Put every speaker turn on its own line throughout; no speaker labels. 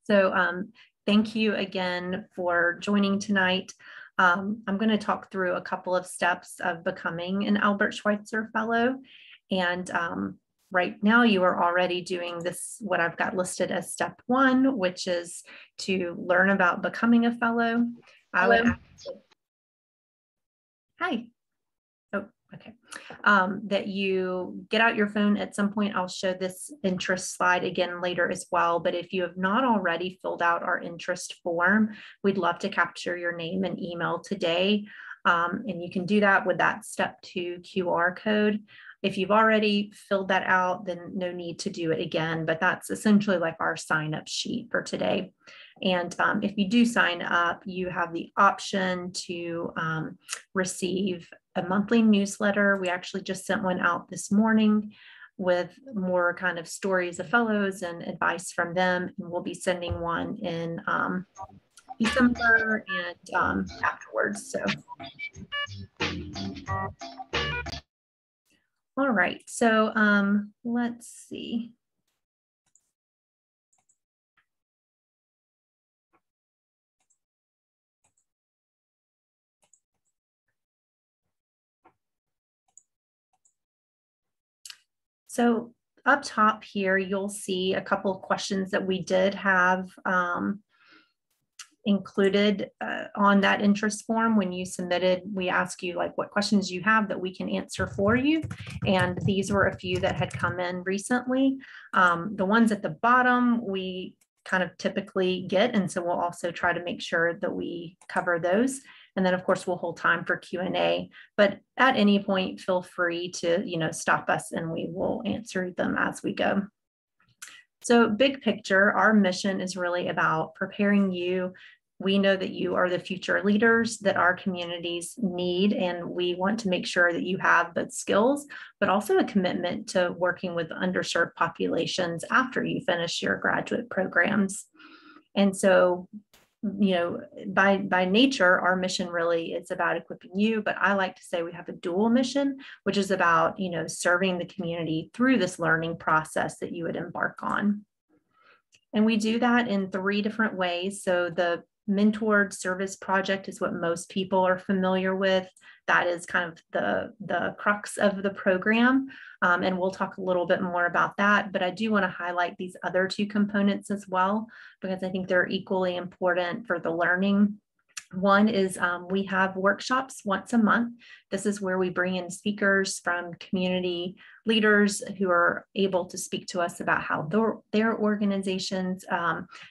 So thank you again for joining tonight. I'm going to talk through a couple of steps of becoming an Albert Schweitzer Fellow. And right now you are already doing this, what I've got listed as step 1, which is to learn about becoming a fellow. Hi. Oh, okay. That you get out your phone at some point. I'll show this interest slide again later as well. But if you have not already filled out our interest form, we'd love to capture your name and email today. And you can do that with that step 2 QR code. If you've already filled that out, then no need to do it again, but that's essentially like our sign up sheet for today. And if you do sign up, you have the option to receive a monthly newsletter. We actually just sent one out this morning with more kind of stories of fellows and advice from them. And we'll be sending one in December and afterwards. So. All right, so let's see. So up top here, you'll see a couple of questions that we did have included on that interest form. When you submitted, we ask you like what questions you have that we can answer for you. And these were a few that had come in recently. The ones at the bottom, we kind of typically get. And so we'll also try to make sure that we cover those. And then of course we'll hold time for Q&A, but at any point, feel free to, stop us and we will answer them as we go. So big picture, our mission is really about preparing you. We know that you are the future leaders that our communities need, and we want to make sure that you have both skills, but also a commitment to working with underserved populations after you finish your graduate programs. And so, by nature, our mission really is about equipping you, but I like to say we have a dual mission, which is about, serving the community through this learning process that you would embark on. And we do that in 3 different ways. So the mentored service project is what most people are familiar with. That is kind of the crux of the program. And we'll talk a little bit more about that. But I do want to highlight these other 2 components as well, because I think they're equally important for the learning. One is we have workshops once a month. This is where we bring in speakers from community leaders who are able to speak to us about how their organizations,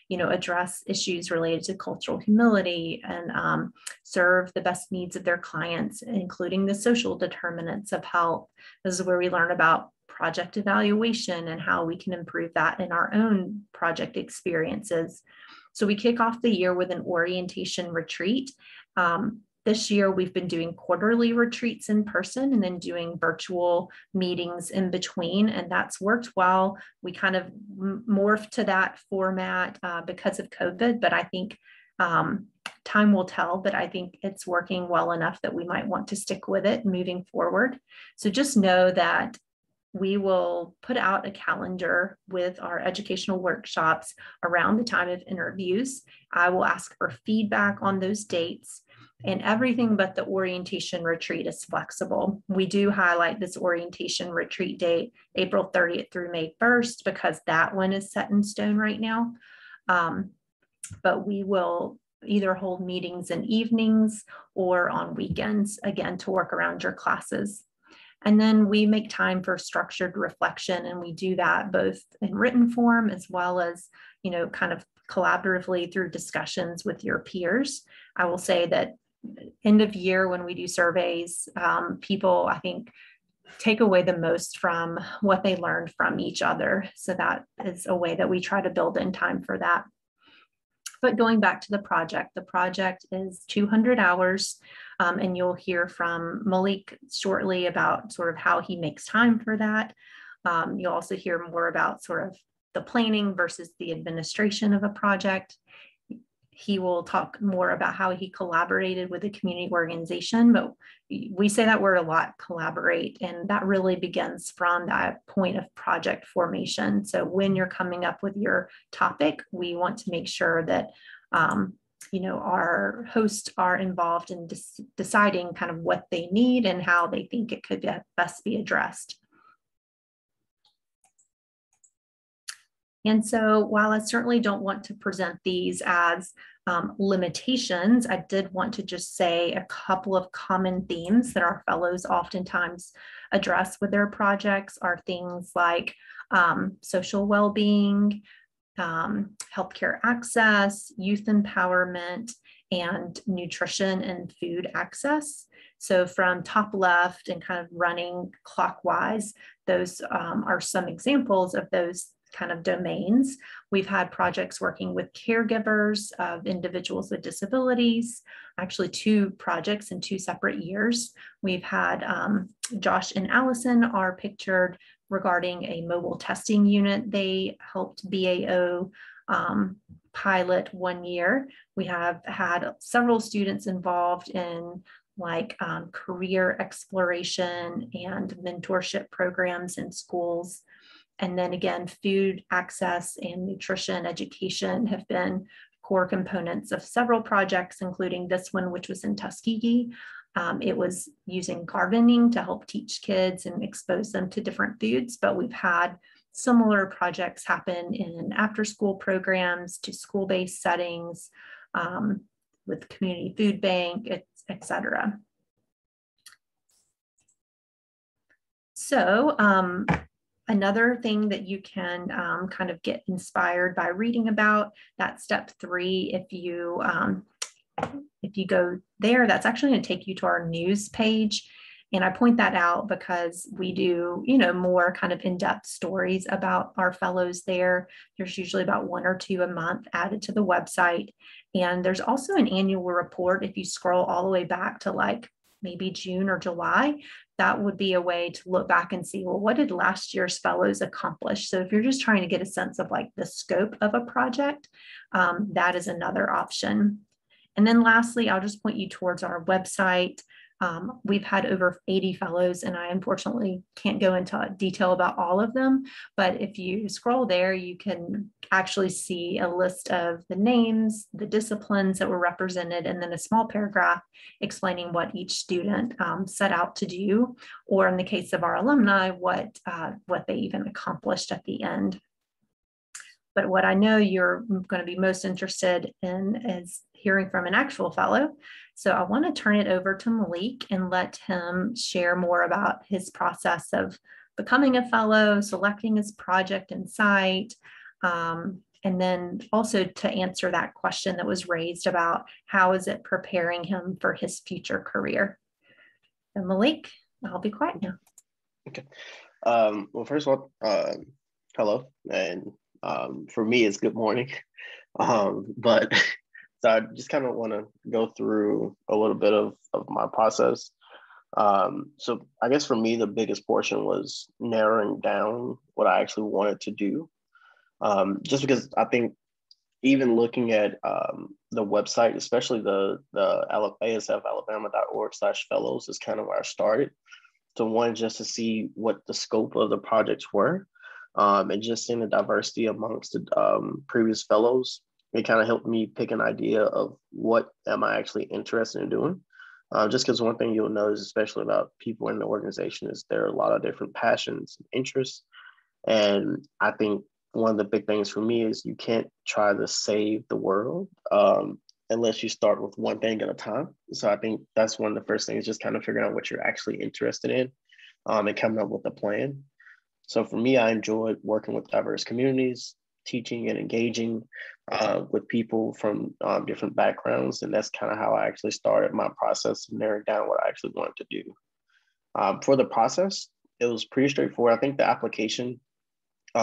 address issues related to cultural humility and serve the best needs of their clients, including the social determinants of health. This is where we learn about project evaluation and how we can improve that in our own project experiences. So we kick off the year with an orientation retreat. This year, we've been doing quarterly retreats in person and then doing virtual meetings in between, and that's worked well. We kind of morphed to that format because of COVID, but I think time will tell, but I think it's working well enough that we might want to stick with it moving forward. So just know that we will put out a calendar with our educational workshops around the time of interviews. I will ask for feedback on those dates, and everything but the orientation retreat is flexible. We do highlight this orientation retreat date, April 30th through May 1st, because that one is set in stone right now. But we will either hold meetings in evenings or on weekends, again, to work around your classes. And then we make time for structured reflection, and we do that both in written form as well as, kind of collaboratively through discussions with your peers. I will say that end of year when we do surveys, people, I think, take away the most from what they learned from each other. So that is a way that we try to build in time for that. But going back to the project is 200 hours, and you'll hear from Malik shortly about sort of how he makes time for that. You'll also hear more about sort of the planning versus the administration of a project. he will talk more about how he collaborated with the community organization, but we say that word a lot, collaborate, and that really begins from that point of project formation. So when you're coming up with your topic, we want to make sure that our hosts are involved in deciding kind of what they need and how they think it could best be addressed. And so while I certainly don't want to present these as limitations, I did want to just say a couple of common themes that our fellows oftentimes address with their projects are things like social well-being, healthcare access, youth empowerment, and nutrition and food access. So from top left and kind of running clockwise, those are some examples of those kind of domains. We've had projects working with caregivers of individuals with disabilities, actually 2 projects in 2 separate years. We've had Josh and Allison are pictured regarding a mobile testing unit. They helped BAO pilot 1 year. We have had several students involved in like career exploration and mentorship programs in schools. And then again, food access and nutrition education have been core components of several projects, including this one, which was in Tuskegee. It was using gardening to help teach kids and expose them to different foods, but we've had similar projects happen in after-school programs to school-based settings with community food bank, et cetera. So another thing that you can kind of get inspired by reading about, that's step 3. If you go there, that's actually going to take you to our news page. And I point that out because we do, more kind of in-depth stories about our fellows there. There's usually about 1 or 2 a month added to the website. And there's also an annual report. If you scroll all the way back to like maybe June or July, that would be a way to look back and see, well, what did last year's fellows accomplish? So if you're just trying to get a sense of like the scope of a project, that is another option. And then lastly, I'll just point you towards our website. We've had over 80 fellows, and I unfortunately can't go into detail about all of them, but if you scroll there, you can actually see a list of the names, the disciplines that were represented, and then a small paragraph explaining what each student set out to do, or in the case of our alumni, what they even accomplished at the end. But what I know you're going to be most interested in is hearing from an actual fellow. So I want to turn it over to Malik and let him share more about his process of becoming a fellow, selecting his project and site, and then also to answer that question that was raised about how is it preparing him for his future career. So Malik, I'll be quiet now.
Okay. Well, first of all, hello, and for me, it's good morning. But so I just kind of want to go through a little bit of my process. So I guess for me, the biggest portion was narrowing down what I actually wanted to do. Just because I think even looking at the website, especially the asfalabama.org/fellows is kind of where I started. So one, just to see what the scope of the projects were, and just seeing the diversity amongst the previous fellows, it kind of helped me pick an idea of what am I actually interested in doing. Just because one thing you'll notice, especially about people in the organization, is there are a lot of different passions and interests. And I think one of the big things for me is you can't try to save the world unless you start with one thing at a time. So I think that's one of the first things, just kind of figuring out what you're actually interested in and coming up with a plan. So for me, I enjoyed working with diverse communities, teaching and engaging with people from different backgrounds. And that's kind of how I actually started my process of narrowing down what I actually wanted to do. For the process, it was pretty straightforward. I think the application,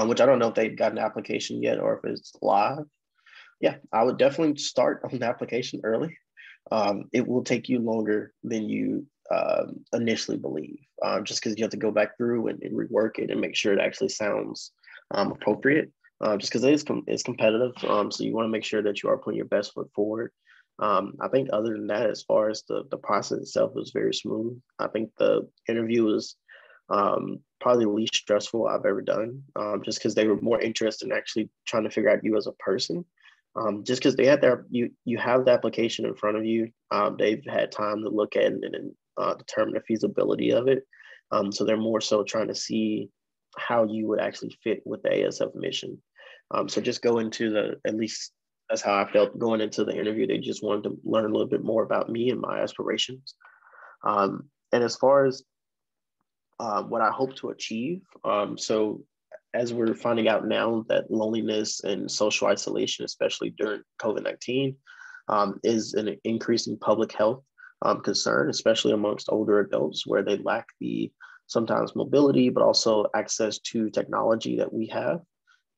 which I don't know if they've got an application yet or if it's live. Yeah, I would definitely start on the application early. It will take you longer than you initially believe, just because you have to go back through and rework it and make sure it actually sounds appropriate. just because it's competitive. So you want to make sure that you are putting your best foot forward. I think other than that, as far as the process itself was very smooth. I think the interview was probably the least stressful I've ever done, just because they were more interested in actually trying to figure out you as a person. Just because they had you have the application in front of you. They've had time to look at it and determine the feasibility of it. So they're more so trying to see how you would actually fit with the ASF mission. So just go into at least that's how I felt going into the interview. They just wanted to learn a little bit more about me and my aspirations. And as far as what I hope to achieve, so as we're finding out now that loneliness and social isolation, especially during COVID-19, is an increasing public health concern, especially amongst older adults where they lack the sometimes mobility, but also access to technology that we have.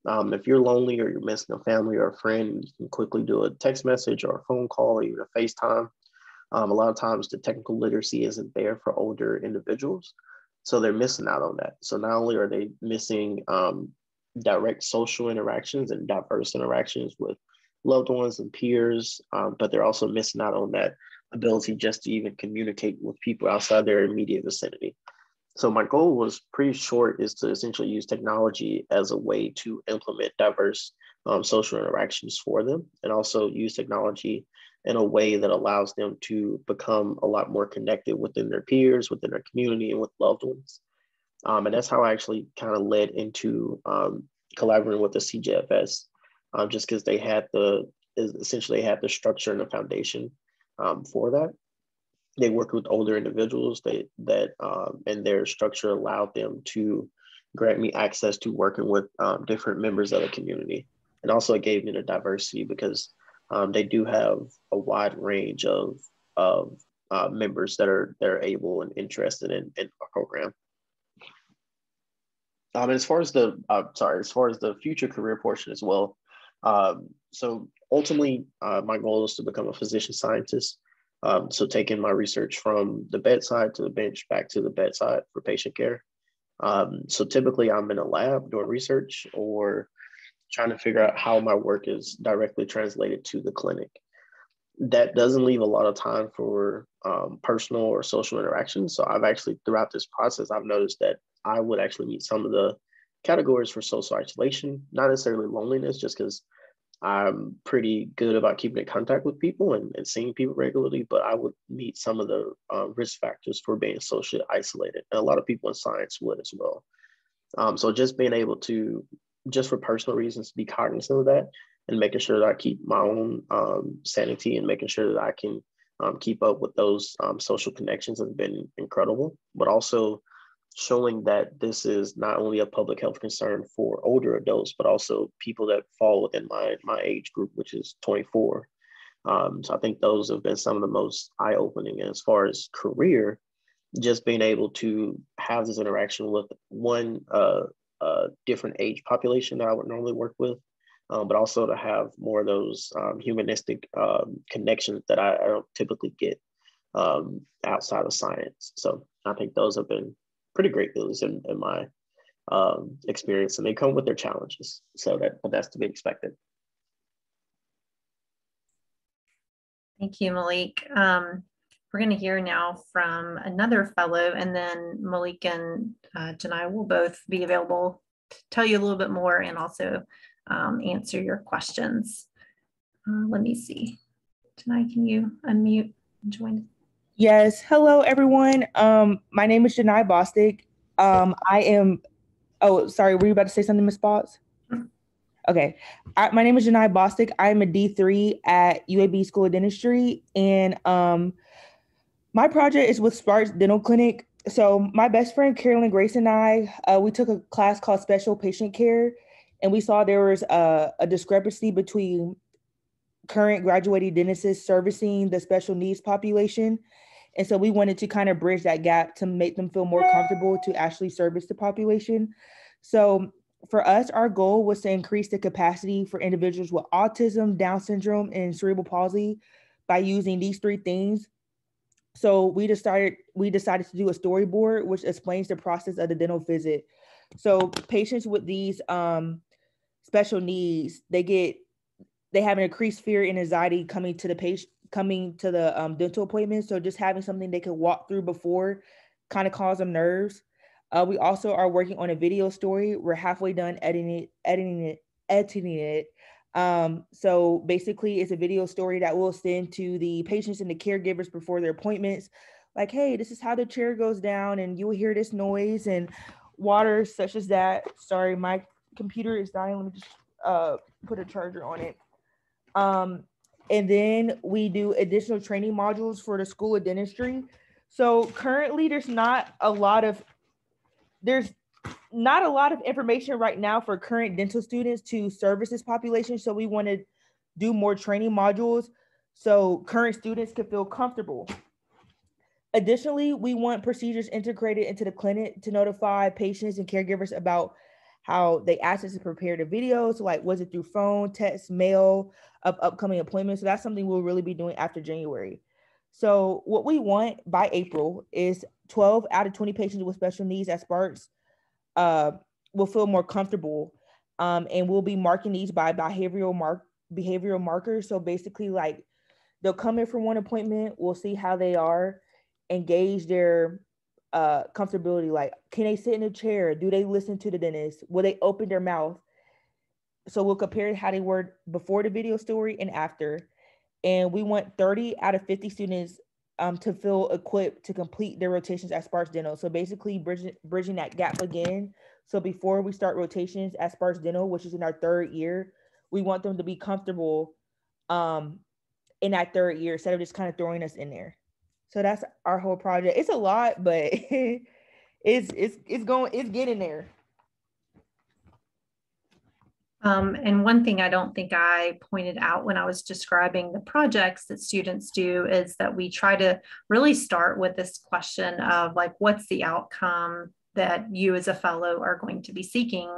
If you're lonely or you're missing a family or a friend, you can quickly do a text message or a phone call or even a FaceTime. A lot of times the technical literacy isn't there for older individuals. So they're missing out on that. So not only are they missing direct social interactions and diverse interactions with loved ones and peers, but they're also missing out on that ability just to even communicate with people outside their immediate vicinity. So my goal was pretty short, is to essentially use technology as a way to implement diverse social interactions for them, and also use technology in a way that allows them to become a lot more connected within their peers, within their community, and with loved ones. And that's how I actually kind of led into collaborating with the CJFS, just because they had essentially had the structure and the foundation for that. They worked with older individuals and their structure allowed them to grant me access to working with different members of the community. And also it gave me the diversity because they do have a wide range of members that are able and interested in our program. And as far as the future career portion as well. So ultimately, my goal is to become a physician scientist. So taking my research from the bedside to the bench, back to the bedside for patient care. So typically I'm in a lab doing research or trying to figure out how my work is directly translated to the clinic. That doesn't leave a lot of time for personal or social interactions. So I've actually, throughout this process, I've noticed that I would actually meet some of the categories for social isolation, not necessarily loneliness, just because I'm pretty good about keeping in contact with people and seeing people regularly, but I would meet some of the risk factors for being socially isolated. And a lot of people in science would as well. So just being able to, just for personal reasons, be cognizant of that and making sure that I keep my own sanity and making sure that I can keep up with those social connections has been incredible, but also showing that this is not only a public health concern for older adults, but also people that fall within my age group, which is 24. So I think those have been some of the most eye-opening. And as far as career, just being able to have this interaction with one different age population that I would normally work with, but also to have more of those humanistic connections that I don't typically get outside of science. So I think those have been pretty great deals in my experience, and they come with their challenges. So that's to be expected.
Thank you, Malik. We're going to hear now from another fellow, and then Malik and Jenai will both be available to tell you a little bit more and also answer your questions. Let me see. Jenai, can you unmute and join?
Yes. Hello, everyone. My name is Jenai Bostic. I am, oh, sorry, were you about to say something, Ms. Botts? Okay. My name is Jenai Bostic. I'm a D3 at UAB School of Dentistry, and my project is with Sparks Dental Clinic. So my best friend, Carolyn Grace, and I, we took a class called Special Patient Care, and we saw there was a discrepancy between current graduated dentists servicing the special needs population. And so we wanted to kind of bridge that gap to make them feel more comfortable to actually service the population. So for us, our goal was to increase the capacity for individuals with autism, Down syndrome, and cerebral palsy by using these three things. So we decided to do a storyboard, which explains the process of the dental visit. So patients with these special needs, they have an increased fear and anxiety coming to the dental appointment. So just having something they could walk through before kind of calms them nerves. We also are working on a video story. We're halfway done editing it. So basically it's a video story that we'll send to the patients and the caregivers before their appointments. Like, hey, this is how the chair goes down and you will hear this noise and water such as that. Sorry, my computer is dying. Let me just put a charger on it. And then we do additional training modules for the School of Dentistry. So currently there's not a lot of information right now for current dental students to service this population. So we want to do more training modules so current students can feel comfortable. Additionally, we want procedures integrated into the clinic to notify patients and caregivers about how they access and prepare the videos. So like, was it through phone, text, mail of upcoming appointments? So that's something we'll really be doing after January. So what we want by April is 12 out of 20 patients with special needs at Sparks will feel more comfortable. And we'll be marking these by behavioral markers. So basically like they'll come in for one appointment, we'll see how they are, engage their comfortability. Like, can they sit in a chair? Do they listen to the dentist? Will they open their mouth? So we'll compare how they were before the video story and after. And we want 30 out of 50 students to feel equipped to complete their rotations at Sparks Dental. So basically bridging that gap again. So before we start rotations at Sparks Dental, which is in our 3rd year, we want them to be comfortable in that 3rd year instead of just kind of throwing us in there. So that's our whole project. It's a lot, but it's getting there.
And one thing I don't think I pointed out when I was describing the projects that students do is that we try to really start with this question of like, what's the outcome that you as a fellow are going to be seeking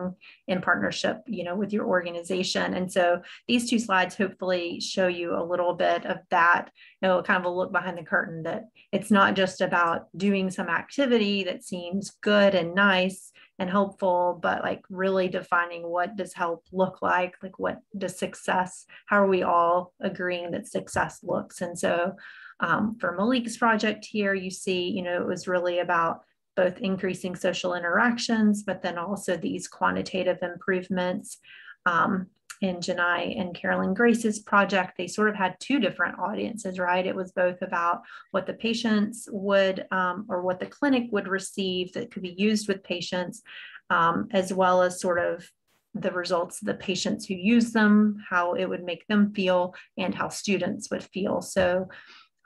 in partnership, with your organization. And so these 2 slides hopefully show you a little bit of that, kind of a look behind the curtain, that it's not just about doing some activity that seems good and nice and hopeful, but like really defining what does help look like what does success, how are we all agreeing that success looks. And so for Malik's project here, you see, it was really about both increasing social interactions, but then also these quantitative improvements. In Jenai and Carolyn Grace's project, they sort of had 2 different audiences, right? It was both about what the patients would, or what the clinic would receive that could be used with patients, as well as sort of the results of the patients who use them, how it would make them feel, and how students would feel. So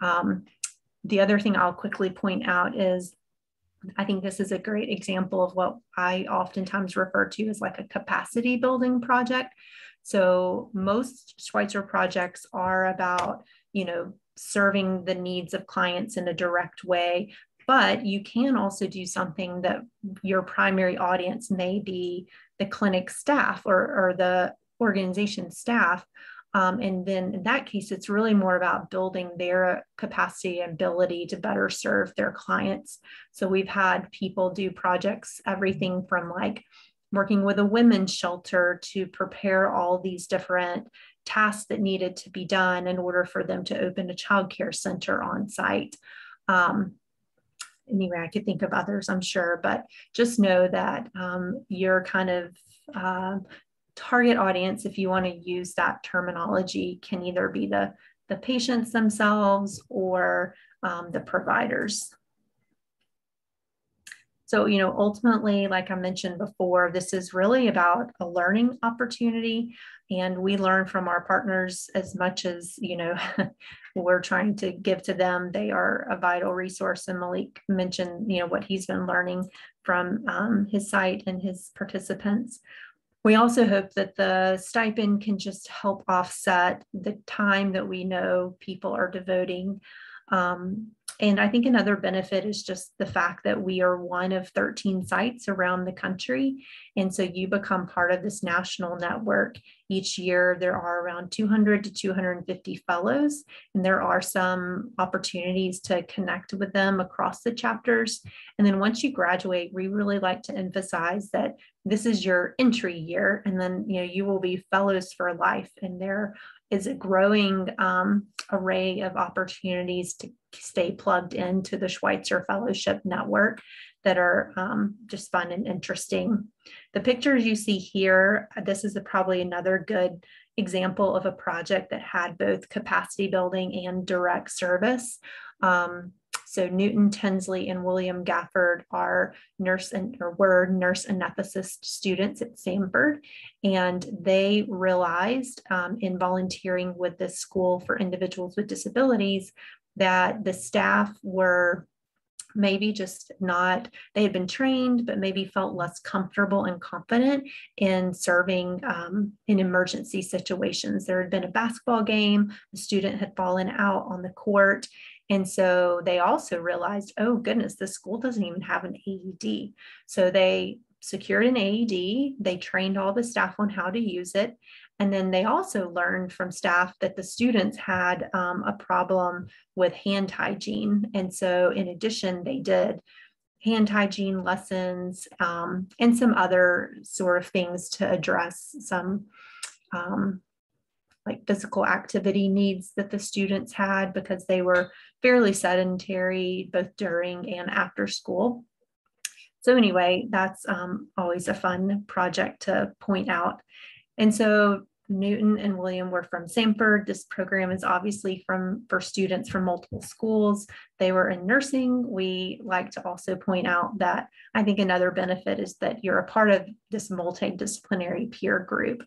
the other thing I'll quickly point out is I think this is a great example of what I oftentimes refer to as like a capacity building project. So most Schweitzer projects are about, serving the needs of clients in a direct way, but you can also do something that your primary audience may be the clinic staff or the organization staff. And then in that case, it's really more about building their capacity and ability to better serve their clients. So we've had people do projects, everything from like working with a women's shelter to prepare all these different tasks that needed to be done in order for them to open a childcare center on site. Anyway, I could think of others, I'm sure, but just know that your kind of target audience, if you want to use that terminology, can either be the patients themselves or the providers. So, ultimately, like I mentioned before, this is really about a learning opportunity, and we learn from our partners as much as, we're trying to give to them. They are a vital resource. And Malik mentioned, what he's been learning from his site and his participants. We also hope that the stipend can just help offset the time that we know people are devoting And I think another benefit is just the fact that we are one of 13 sites around the country. And so you become part of this national network. Each year, there are around 200 to 250 fellows, and there are some opportunities to connect with them across the chapters. And then once you graduate, we really like to emphasize that this is your entry year, and then you will be fellows for life. And there is a growing array of opportunities to stay plugged into the Schweitzer Fellowship Network that are just fun and interesting. The pictures you see here, this is probably another good example of a project that had both capacity building and direct service. So Newton Tinsley and William Gafford are were nurse anesthetist students at Samford, and they realized in volunteering with this school for individuals with disabilities that the staff were maybe just not, they had been trained, but maybe felt less comfortable and confident in serving in emergency situations. There had been a basketball game, a student had fallen out on the court. And so they also realized, oh goodness, this school doesn't even have an AED. So they secured an AED, they trained all the staff on how to use it. And then they also learned from staff that the students had a problem with hand hygiene. And so in addition, they did hand hygiene lessons and some other sort of things to address some like physical activity needs that the students had, because they were fairly sedentary both during and after school. So anyway, that's always a fun project to point out. And so Newton and William were from Samford. This program is obviously for students from multiple schools. They were in nursing. We like to also point out that I think another benefit is that you're a part of this multidisciplinary peer group.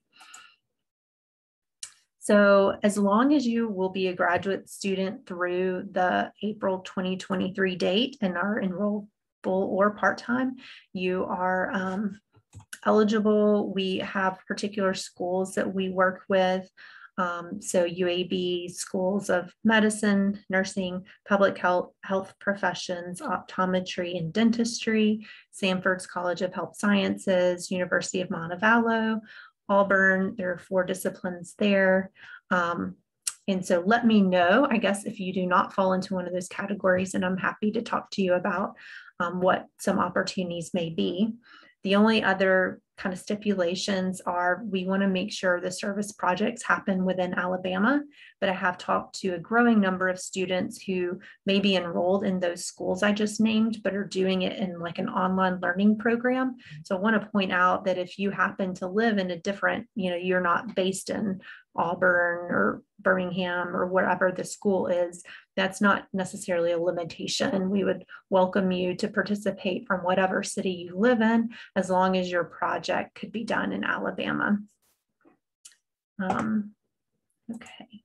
So as long as you will be a graduate student through the April 2023 date and are enrolled full or part-time, you are eligible. We have particular schools that we work with. So UAB schools of medicine, nursing, public health professions, optometry and dentistry, Samford's College of Health Sciences, University of Montevallo, Auburn. There are 4 disciplines there. And so let me know, I guess, if you do not fall into one of those categories, and I'm happy to talk to you about what some opportunities may be. The only other kind of stipulations are we want to make sure the service projects happen within Alabama, but I have talked to a growing number of students who may be enrolled in those schools I just named, but are doing it in like an online learning program. So I want to point out that if you happen to live in a different, you're not based in Auburn or Birmingham or wherever the school is, that's not necessarily a limitation. We would welcome you to participate from whatever city you live in, as long as your project could be done in Alabama. Okay,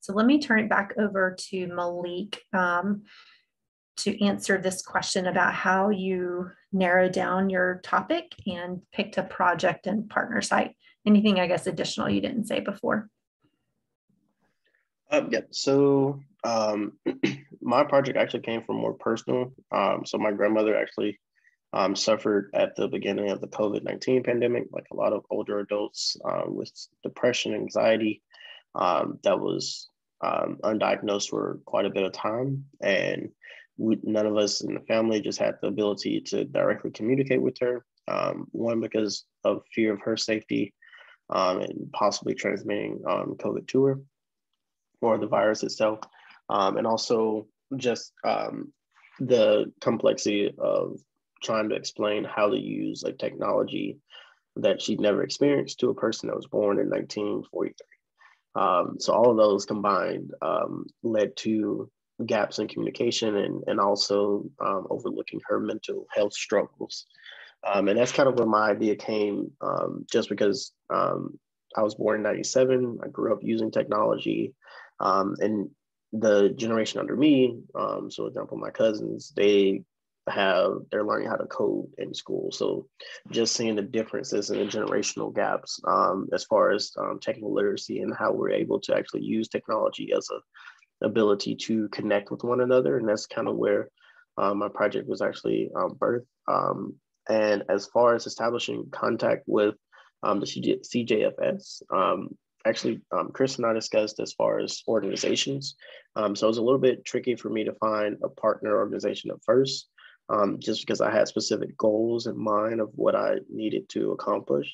so let me turn it back over to Malik to answer this question about how you narrow down your topic and picked a project and partner site. Anything, I guess, additional you didn't say before?
Yeah, so my project actually came from more personal. So my grandmother actually suffered at the beginning of the COVID-19 pandemic, like a lot of older adults with depression, anxiety, that was undiagnosed for quite a bit of time. And none of us in the family just had the ability to directly communicate with her. One, because of fear of her safety and possibly transmitting COVID to her, or the virus itself. And also just the complexity of trying to explain how to use like technology that she'd never experienced to a person that was born in 1943. So all of those combined led to gaps in communication and also overlooking her mental health struggles. And that's kind of where my idea came, just because I was born in 97. I grew up using technology, and the generation under me, so for example, my cousins, they're learning how to code in school. So just seeing the differences in the generational gaps as far as technical literacy and how we're able to actually use technology as ability to connect with one another. And that's kind of where my project was actually birthed. And as far as establishing contact with the CJFS, actually, Chris and I discussed as far as organizations. So it was a little bit tricky for me to find a partner organization at first, just because I had specific goals in mind of what I needed to accomplish.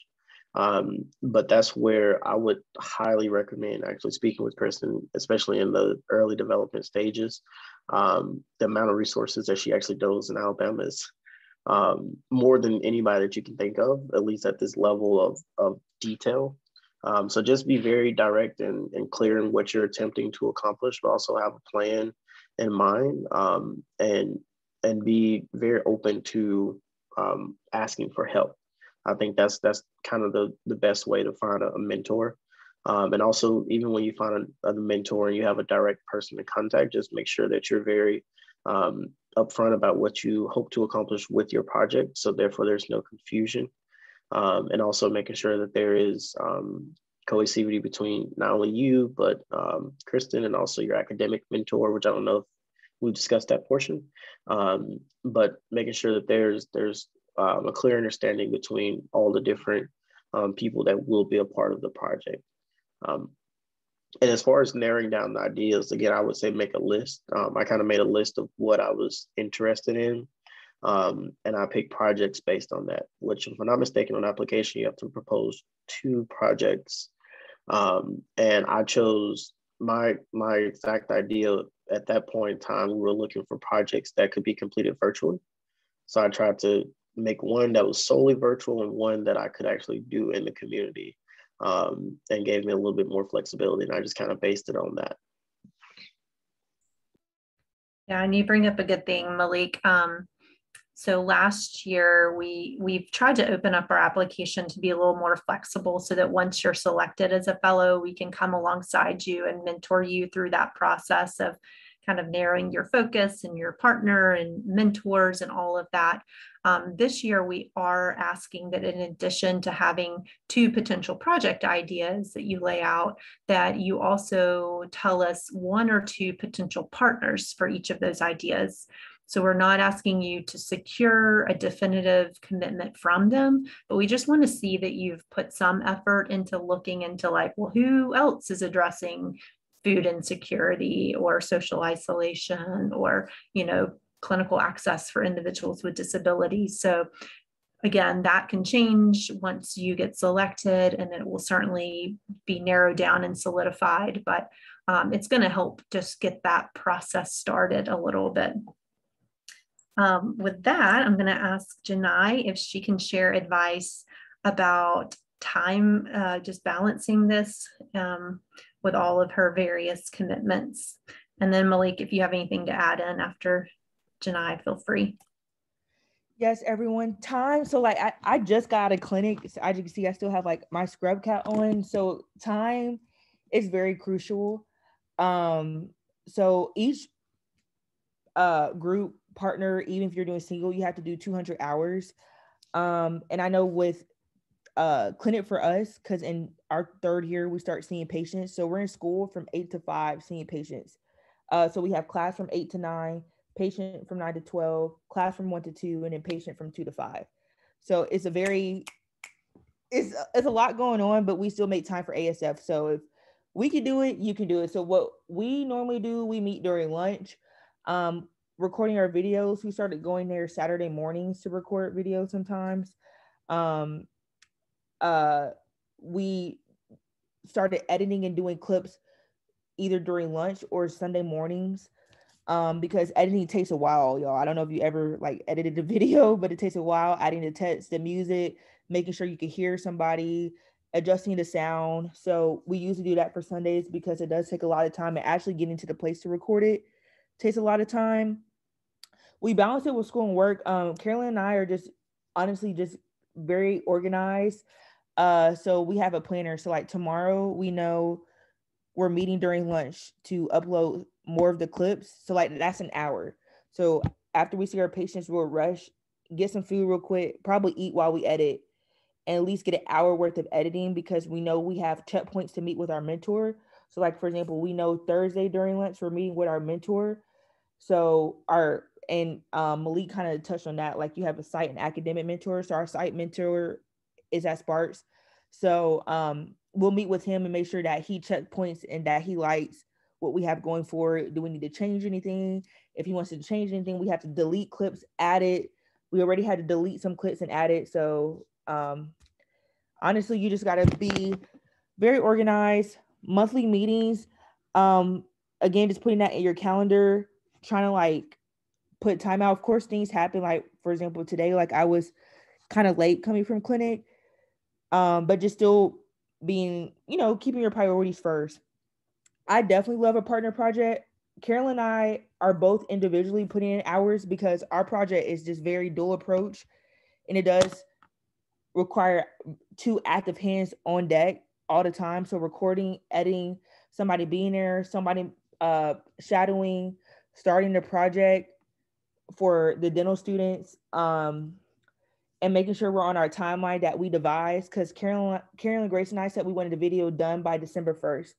But that's where I would highly recommend actually speaking with Kristen, especially in the early development stages. The amount of resources that she actually does in Alabama is more than anybody that you can think of, at least at this level of detail. So just be very direct and clear in what you're attempting to accomplish, but also have a plan in mind, and be very open to asking for help. I think that's kind of the best way to find a mentor. And also, even when you find a mentor and you have a direct person to contact, just make sure that you're very upfront about what you hope to accomplish with your project. So therefore, there's no confusion. And also making sure that there is cohesivity between not only you, but Kristen and also your academic mentor, which I don't know if we've discussed that portion, but making sure that there's a clear understanding between all the different people that will be a part of the project. And as far as narrowing down the ideas, again, I would say make a list. I kind of made a list of what I was interested in, and I picked projects based on that, which if I'm not mistaken, on application, you have to propose 2 projects. And I chose my exact idea at that point in time. We were looking for projects that could be completed virtually. So I tried to make one that was solely virtual and one that I could actually do in the community, and gave me a little bit more flexibility. And I just kind of based it on that.
Yeah, and you bring up a good thing, Malik. So last year, we've tried to open up our application to be a little more flexible so that once you're selected as a fellow, we can come alongside you and mentor you through that process of kind of narrowing your focus and your partner and mentors and all of that. This year, we are asking that in addition to having 2 potential project ideas that you lay out, that you also tell us 1 or 2 potential partners for each of those ideas. So we're not asking you to secure a definitive commitment from them, but we just want to see that you've put some effort into looking into like, well, who else is addressing food insecurity or social isolation or, clinical access for individuals with disabilities. So again, that can change once you get selected, and it will certainly be narrowed down and solidified, but it's going to help just get that process started a little bit. With that, I'm going to ask Jenai if she can share advice about time, just balancing this with all of her various commitments. And then Malik, if you have anything to add in after Jenai, feel free.
Yes, everyone. Time. So like I just got out of clinic. So as you can see, I still have like my scrub cap on. So time is very crucial. So each group partner, even if you're doing single, you have to do 200 hours. And I know with clinic for us, because in our 3rd year, we start seeing patients. So we're in school from 8 to 5 seeing patients. So we have class from 8 to 9, patient from 9 to 12, class from 1 to 2, and then patient from 2 to 5. So it's a lot going on, but we still make time for ASF. So if we can do it, you can do it. So what we normally do, we meet during lunch, recording our videos. We started going there Saturday mornings to record videos sometimes. We started editing and doing clips either during lunch or Sunday mornings, because editing takes a while, y'all. I don't know if you ever like edited a video, but it takes a while, adding the text, the music, making sure you can hear somebody, adjusting the sound. So we usually do that for Sundays because it does take a lot of time, and actually getting to the place to record it takes a lot of time. We balance it with school and work. Carolyn and I are just honestly just very organized. So we have a planner. So like tomorrow, we know we're meeting during lunch to upload more of the clips. So like that's an hour. So after we see our patients, we'll rush, get some food real quick, probably eat while we edit, and at least get an hour worth of editing, because we know we have checkpoints to meet with our mentor. So like, for example, we know Thursday during lunch, we're meeting with our mentor. So Malik kind of touched on that. Like, you have a site and academic mentor. So our site mentor is at Sparks. So we'll meet with him and make sure that he check points and that he likes what we have going forward. Do we need to change anything? If he wants to change anything, we have to delete clips, add it. We already had to delete some clips and add it. So honestly, you just got to be very organized. Monthly meetings, again, just putting that in your calendar, trying to like put time out. Of course, things happen. Like, for example, today, like I was kind of late coming from clinic, but just still being, keeping your priorities first. I definitely love a partner project. Carolyn and I are both individually putting in hours because our project is just very dual approach, and it does require 2 active hands on deck all the time. So recording, editing, somebody being there, somebody shadowing, starting the project for the dental students, and making sure we're on our timeline that we devised, because Carolyn, Grace, and I said we wanted the video done by December 1st.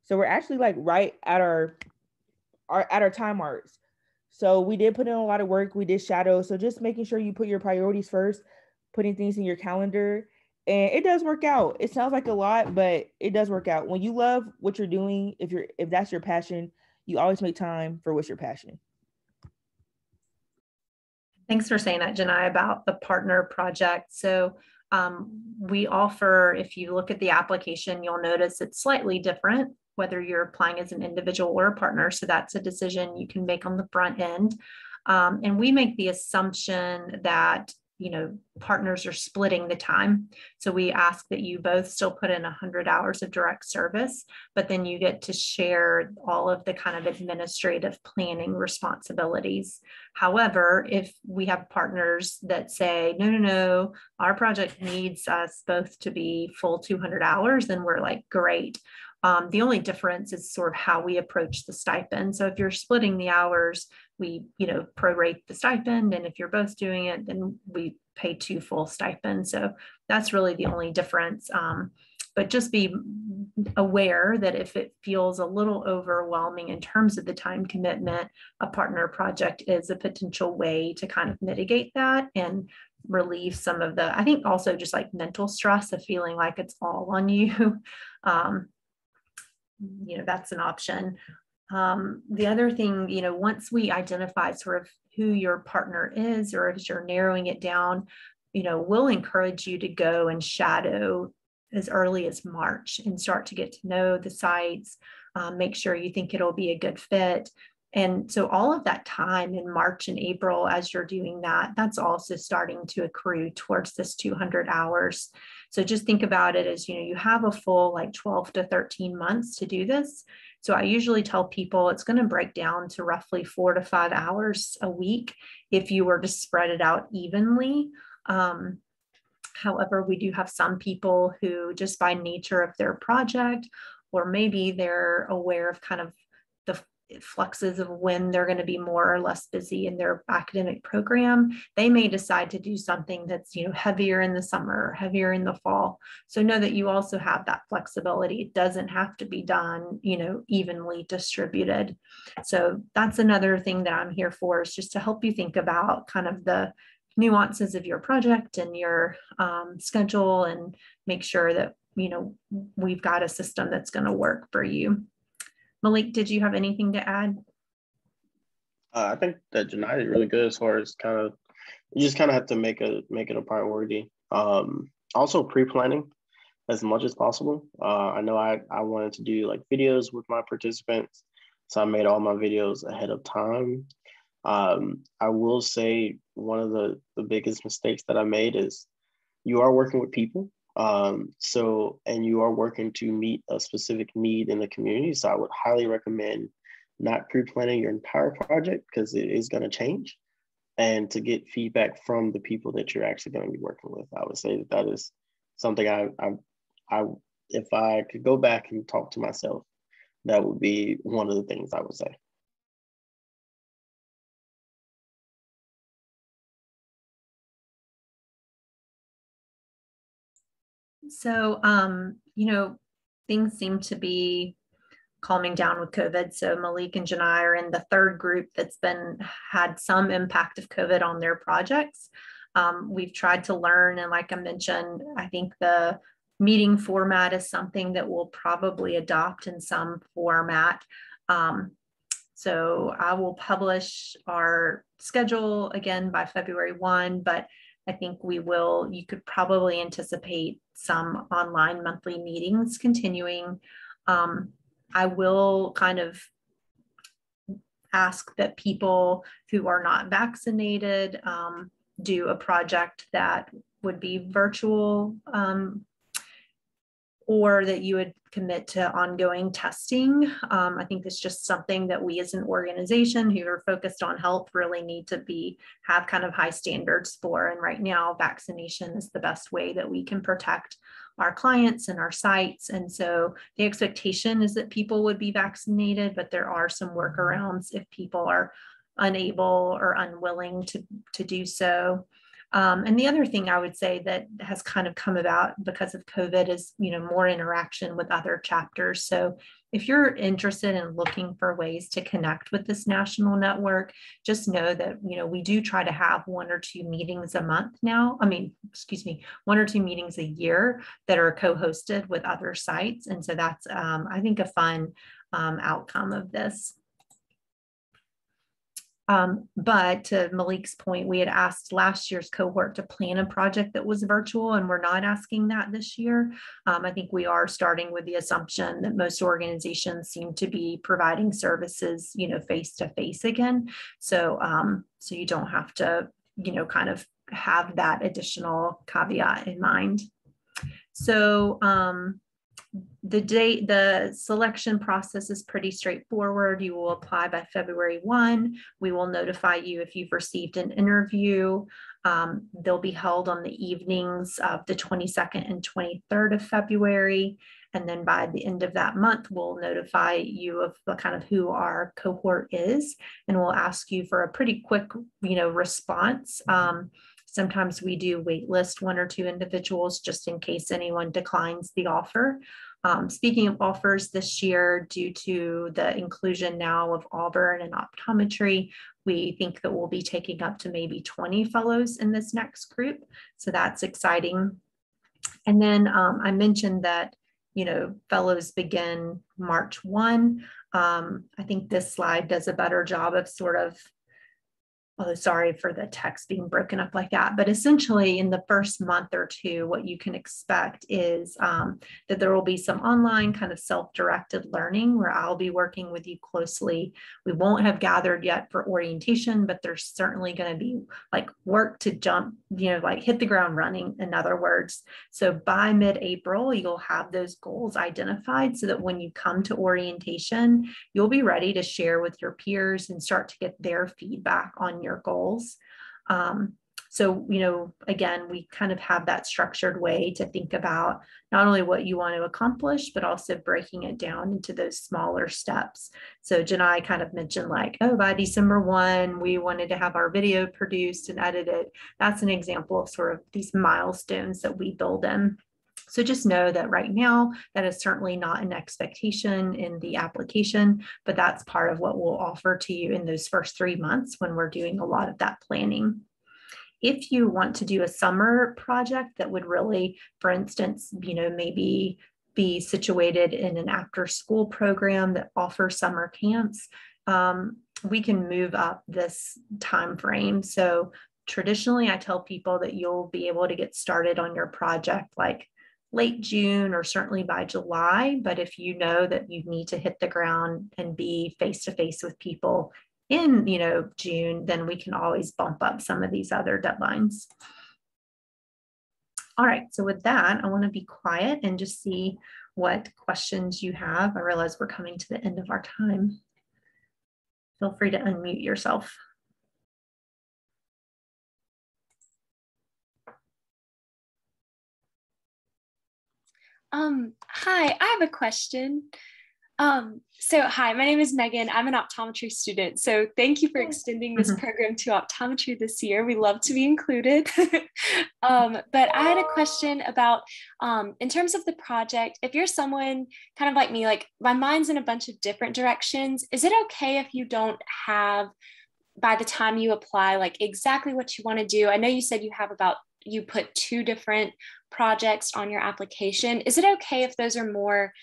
So we're actually like right at our time marks. So we did put in a lot of work. We did shadow. So just making sure you put your priorities first, putting things in your calendar, and it does work out. It sounds like a lot, but it does work out. When you love what you're doing, if that's your passion, you always make time for what's your passion.
Thanks for saying that, Jenai, about the partner project. So we offer, if you look at the application, you'll notice it's slightly different, whether you're applying as an individual or a partner. So that's a decision you can make on the front end. And we make the assumption that partners are splitting the time. So we ask that you both still put in 100 hours of direct service, but then you get to share all of the kind of administrative planning responsibilities. However, if we have partners that say, no, our project needs us both to be full 200 hours, then we're like, great. The only difference is sort of how we approach the stipend. So if you're splitting the hours, we, prorate the stipend. And if you're both doing it, then we pay 2 full stipends. So that's really the only difference. But just be aware that if it feels a little overwhelming in terms of the time commitment, a partner project is a potential way to kind of mitigate that and relieve some of the, I think also just like mental stress of feeling like it's all on you. That's an option. The other thing, once we identify sort of who your partner is, or if you're narrowing it down, we'll encourage you to go and shadow as early as March and start to get to know the sites, make sure you think it'll be a good fit. And so all of that time in March and April, as you're doing that, that's also starting to accrue towards this 200 hours. So just think about it as, you have a full like 12 to 13 months to do this. So I usually tell people it's going to break down to roughly 4 to 5 hours a week if you were to spread it out evenly. However, we do have some people who, just by nature of their project, or maybe they're aware of kind of the fluxes of when they're going to be more or less busy in their academic program, they may decide to do something that's heavier in the summer, heavier in the fall. So know that you also have that flexibility. It doesn't have to be done evenly distributed. So that's another thing that I'm here for, is just to help you think about kind of the nuances of your project and your schedule, and make sure that we've got a system that's going to work for you. Malik, did you have anything to add?
I think that Jenai is really good as far as you just kind of have to make it a priority. Also pre-planning as much as possible. I know I wanted to do like videos with my participants, so I made all my videos ahead of time. I will say one of the biggest mistakes that I made is you are working with people. And you are working to meet a specific need in the community. So I would highly recommend not pre-planning your entire project, because it is going to change, and to get feedback from the people that you're actually going to be working with. I would say that is something I if I could go back and talk to myself, that would be one of the things I would say.
So, things seem to be calming down with COVID. So Malik and Jenai are in the third group that's had some impact of COVID on their projects. We've tried to learn, and like I mentioned, I think the meeting format is something that we'll probably adopt in some format. So I will publish our schedule again by February 1, but I think you could probably anticipate some online monthly meetings continuing. I will kind of ask that people who are not vaccinated do a project that would be virtual, or that you would commit to ongoing testing. I think it's just something that we as an organization who are focused on health really need to have kind of high standards for. And right now, vaccination is the best way that we can protect our clients and our sites. And so the expectation is that people would be vaccinated, but there are some workarounds if people are unable or unwilling to do so. And the other thing I would say that has kind of come about because of COVID is, more interaction with other chapters. So if you're interested in looking for ways to connect with this national network, just know that, we do try to have 1 or 2 meetings a month now. 1 or 2 meetings a year that are co-hosted with other sites. And so that's, I think, a fun outcome of this. But to Malik's point, we had asked last year's cohort to plan a project that was virtual, and we're not asking that this year. I think we are starting with the assumption that most organizations seem to be providing services, face to face again. So, so you don't have to, kind of have that additional caveat in mind. So, the selection process is pretty straightforward. You will apply by February 1. We will notify you if you've received an interview. They'll be held on the evenings of the 22nd and 23rd of February. And then by the end of that month, we'll notify you of the kind of who our cohort is. And we'll ask you for a pretty quick, response. Sometimes we do wait list 1 or 2 individuals just in case anyone declines the offer. Speaking of offers this year, due to the inclusion now of Auburn and optometry, we think that we'll be taking up to maybe 20 fellows in this next group. So that's exciting. And then I mentioned that, fellows begin March 1. I think this slide does a better job of sort of, oh, sorry for the text being broken up like that. But essentially in the first month or 2, what you can expect is that there will be some online kind of self-directed learning where I'll be working with you closely. We won't have gathered yet for orientation, but there's certainly going to be like work to jump, like hit the ground running, in other words. So by mid-April, you'll have those goals identified so that when you come to orientation, you'll be ready to share with your peers and start to get their feedback on your goals. So, again, we kind of have that structured way to think about not only what you want to accomplish, but also breaking it down into those smaller steps. So Jenai kind of mentioned like, oh, by December 1, we wanted to have our video produced and edited. That's an example of sort of these milestones that we build in. So just know that right now, that is certainly not an expectation in the application, but that's part of what we'll offer to you in those first 3 months when we're doing a lot of that planning. If you want to do a summer project that would really, for instance, maybe be situated in an after-school program that offers summer camps, we can move up this time frame. So traditionally, I tell people that you'll be able to get started on your project like late June or certainly by July. But if you know that you need to hit the ground and be face-to-face with people in, June, then we can always bump up some of these other deadlines. All right, so with that, I want to be quiet and just see what questions you have. I realize we're coming to the end of our time. Feel free to unmute yourself.
Hi, I have a question. So hi, my name is Megan. I'm an optometry student. So thank you for extending this program to optometry this year. We love to be included. But I had a question about, in terms of the project, if you're someone kind of like me, like my mind's in a bunch of different directions, is it okay if you don't have, by the time you apply, like exactly what you want to do? I know you said you put 2 different projects on your application. Is it okay if those are more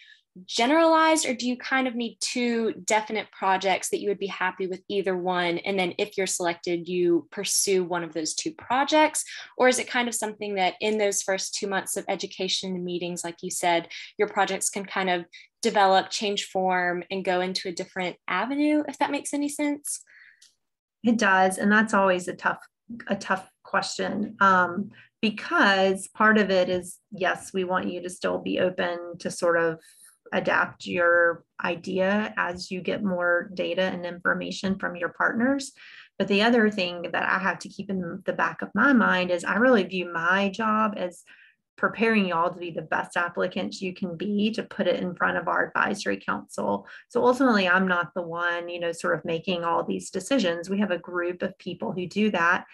generalized, or do you kind of need 2 definite projects that you would be happy with either one, and then if you're selected you pursue one of those 2 projects? Or is it kind of something that in those first 2 months of education and meetings, like you said, your projects can kind of develop, change form, and go into a different avenue, if that makes any sense?
It does, and that's always a tough question, because part of it is, yes, we want you to still be open to sort of adapt your idea as you get more data and information from your partners. But the other thing that I have to keep in the back of my mind is I really view my job as preparing y'all to be the best applicants you can be, to put it in front of our advisory council. So ultimately, I'm not the one, sort of making all these decisions. We have a group of people who do that.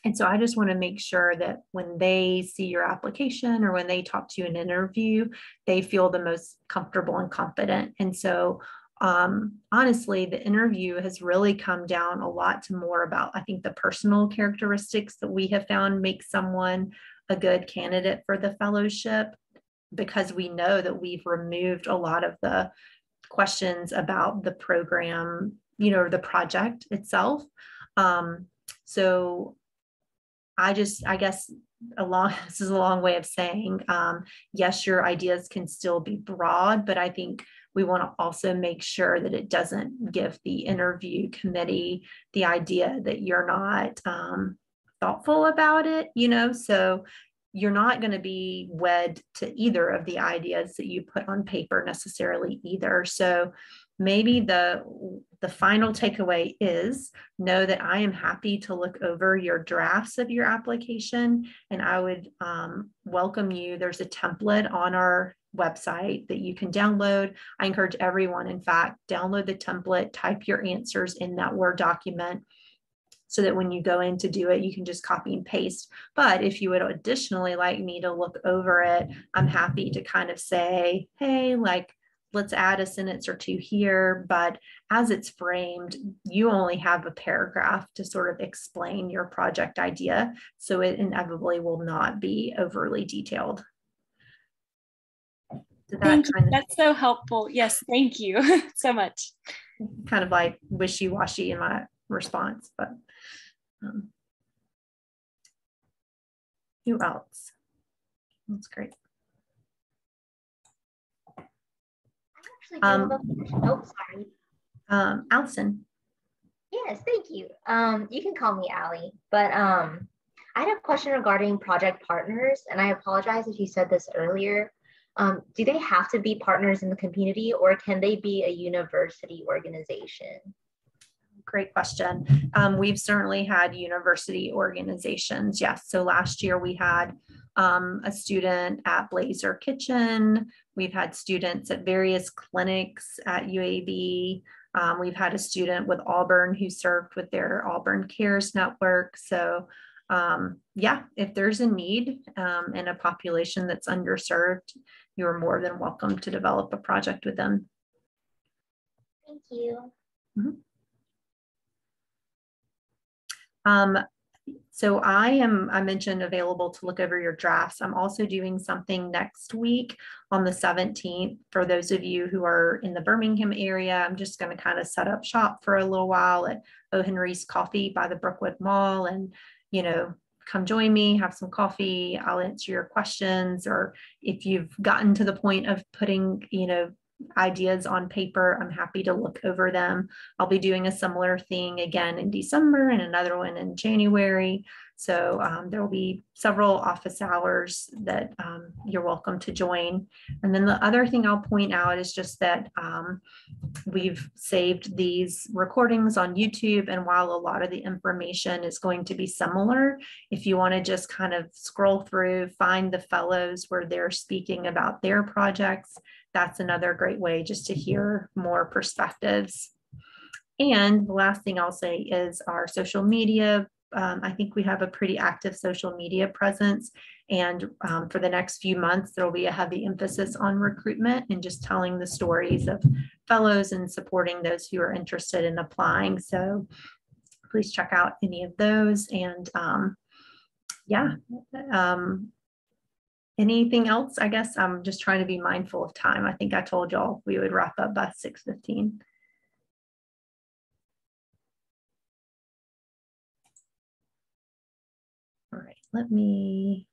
And so I just want to make sure that when they see your application or when they talk to you in an interview, they feel the most comfortable and confident. And so honestly, the interview has really come down a lot to more about, I think, the personal characteristics that we have found make someone a good candidate for the fellowship, because we know that we've removed a lot of the questions about the program, the project itself. So I guess this is a long way of saying, yes, your ideas can still be broad, but I think we want to also make sure that it doesn't give the interview committee the idea that you're not thoughtful about it, so you're not going to be wed to either of the ideas that you put on paper necessarily either. So maybe the final takeaway is, know that I am happy to look over your drafts of your application, and I would welcome you. There's a template on our website that you can download. I encourage everyone, in fact, download the template, type your answers in that Word document, so that when you go in to do it, you can just copy and paste. But if you would additionally like me to look over it, I'm happy to kind of say, hey, let's add a sentence or 2 here. But as it's framed, you only have a paragraph to sort of explain your project idea. So it inevitably will not be overly detailed.
That's so helpful. Yes, thank you so much.
Kind of like wishy-washy in my response, but who else? That's great.
Sorry.
Allison.
Yes, thank you. You can call me Allie, but I had a question regarding project partners, and I apologize if you said this earlier. Do they have to be partners in the community, or can they be a university organization?
Great question. We've certainly had university organizations. Yes. So last year we had a student at Blazer Kitchen. We've had students at various clinics at UAB. We've had a student with Auburn who served with their Auburn Cares Network. So yeah, if there's a need in a population that's underserved, you're more than welcome to develop a project with them.
Thank you.
Mm-hmm. So I mentioned available to look over your drafts. I'm also doing something next week on the 17th. For those of you who are in the Birmingham area, I'm just going to kind of set up shop for a little while at O. Henry's Coffee by the Brookwood Mall, and, come join me, have some coffee. I'll answer your questions, or if you've gotten to the point of putting, ideas on paper, I'm happy to look over them. I'll be doing a similar thing again in December and another one in January. So there will be several office hours that you're welcome to join. And then the other thing I'll point out is just that we've saved these recordings on YouTube. And while a lot of the information is going to be similar, if you want to just kind of scroll through, find the fellows where they're speaking about their projects, that's another great way just to hear more perspectives. And the last thing I'll say is our social media. I think we have a pretty active social media presence. And for the next few months, there will be a heavy emphasis on recruitment and just telling the stories of fellows and supporting those who are interested in applying. So please check out any of those. And anything else? I guess I'm just trying to be mindful of time. I think I told y'all we would wrap up by 6:15. All right, let me